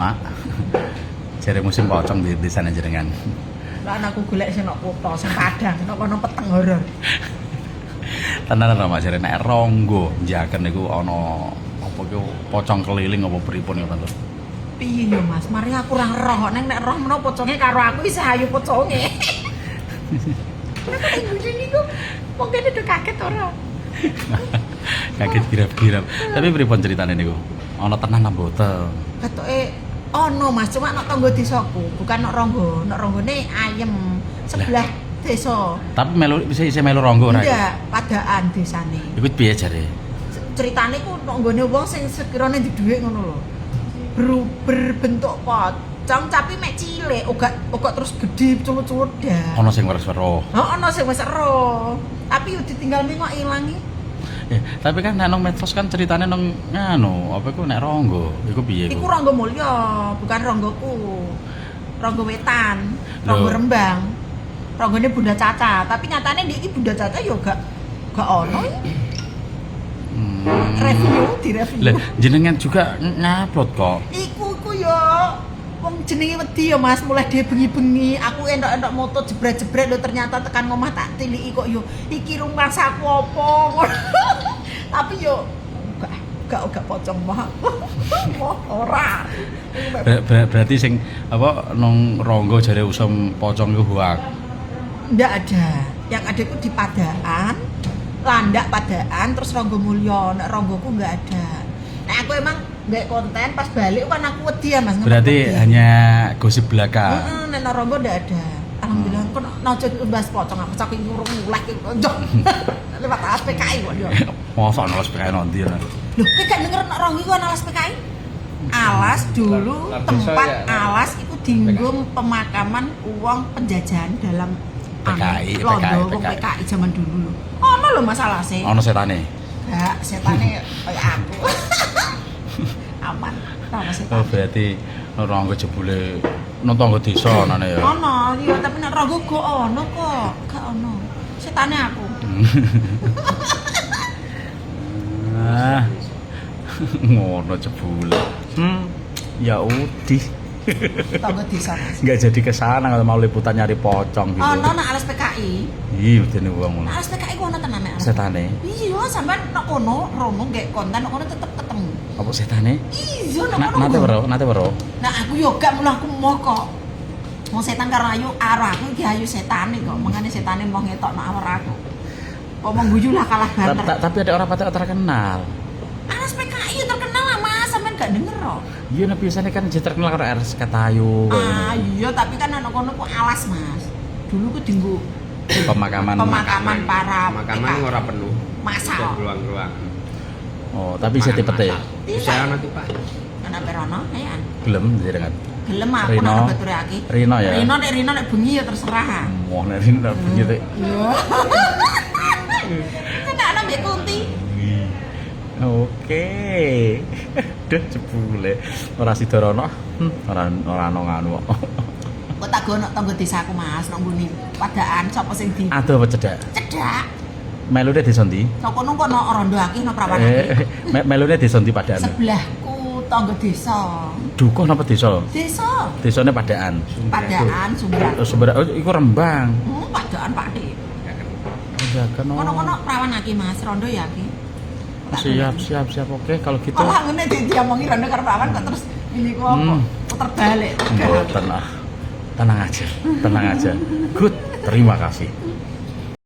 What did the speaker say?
Mak. Jare musim pocong di sana jenengan. Lah anakku golek sing nok kutho, sing Padang, nok kono peteng horor. Tenan to Mak jare nek ronggo njaken niku ana apa ki pocong keliling apa pripun ngoten lho. Piye yo Mas, mari aku ora roh nek roh menawa poconge karo aku wis ayu poconge. Nek ibu niku mungkin itu kaget ora. Kaget girap-girap. Tapi pripun ceritane niku? Ana tenan apa boten? Ketoke ono Mas, cuma nek tangga desaku, bukan nek ronggo. Nek ronggone ayem sebelah desa. Tapi melu isih melu ronggo ora? Ndak, padaan desane. Iku piye jare? Ceritane ku nek nggone wong sing sekirane di dhuwit ngono lho. Berbentuk pocong tapi mek cilik, uga terus gede culut-culut dah. Ana sing weruh. Heeh, ana sing wis ero. Tapi yo ditinggal mengko ilangi. Tapi kan nek nang medsos kan ceritane nang nganu, apa iku nek ronggo. Iku piye Iku iku? Ronggo Mulya, bukan Ronggoku. Ronggo Wetan, Ronggo Loh. Rembang. Ronggone Bunda Caca, tapi nyatane ndek iki Bunda Caca yo gak ono. Review, direview. Lah jenengan juga ngupload kok. Iku yo wong jenenge wedi ya Mas, mulai dia bengi-bengi, aku entok-entok moto jebret-jebret lho ternyata tekan ngomah tak tiliki kok yo iki rumah saku apa. Tapi yo gak pocong mah. Ora. Berarti sing apa nang ronggo jare usum pocong iku hoak. Ndak ada. Yang ada itu di Padaan, Landak Padaan, terus Ronggo Mulya. Nek Ronggoku nggak ada. Nah aku emang nggak konten pas balik kan aku wedi ya Mas. Berarti wedi. hanya gosip belaka. Nek nang Ronggo ndak ada. Alhamdulillah kok nojo bahas pocong aku saking ngurung mulai ki njok. Lewat ASPKI kok yo. Mosok nang SPKI nanti lah. Loh, kowe gak denger nek Ronggo iku ana ASPKI? Alas dulu tempat alas itu dinggo pemakaman uang penjajahan dalam PKI, Londo, PKI. PKI zaman dulu lho. Ono lho masalah sih. Ana setane. Gak, setane kayak aku. Aman. Ora Oh setan. berarti ronggo jebule nang tangga desa anane ya. Ono, iya tapi nek Ronggo go ono kok. Gak ono. Setane aku. Ah. Ngono jebule. Ya udih. Tangga desa. Mas. Enggak jadi kesana kalau mau liputan nyari pocong gitu. Ono nang alas PKI. Iya, dene wong ngono. Nang alas PKI ku ono tenan nek. Setane. Iya, sampean nek kono rono gek konten nek kono tetep ketemu. Apa setane? Iya, nek kono. Nate weruh. Nah aku yo gak mulah aku mau kok. Mau setan karo ayu arah aku iki ayu setane kok. Mangane setane mau ngetokno awar aku. Kok mau guyu lah kalah banter. Tapi ada orang patek terkenal. Alas PKI terkenal lah Mas, sampean gak denger kok. Iya, nah biasanya kan jadi terkenal karo RS Katayu. Ah iya, tapi kan ana kono ku alas Mas. Dulu ku dinggo Pemakaman. para Makaman PKI. ora penuh. Masa Ada kok. ruang-ruang. Oh, tapi bisa dipete. Bisa nanti Pak. Ana perono ya. Gelem jenengan. Gelem aku Rino. nak bature aki. Rino ya. Rino nek bengi ya terserah. Wah, nek ini udah begitu. Iya. Kena ana mbek Kunti. Oke. Duh jebule. Ora sidorono. Ora ono nganu kok. Kok tak gono tangga desaku Mas, nang nggone Padaan sapa sing di Aduh apa cedak? cedak. Melune desa ndi? Nang kono kok ono rondo akeh no prawan akeh. Melune desa ndi Padaan? Sebelahku tangga desa. Dukuh napa desa? Desa Desane Padaan. Padaan Sumberan. Oh, Sumber iku Rembang. Padaan Pakde. Ya kan. Kono-kono prawan akeh Mas, rondo ya akeh. Siap. Oke, kalau gitu. Malah ngene diomongi rondo karo prawan kok terus ini kok apa? Puter balik. Tenang aja. Good. Terima kasih.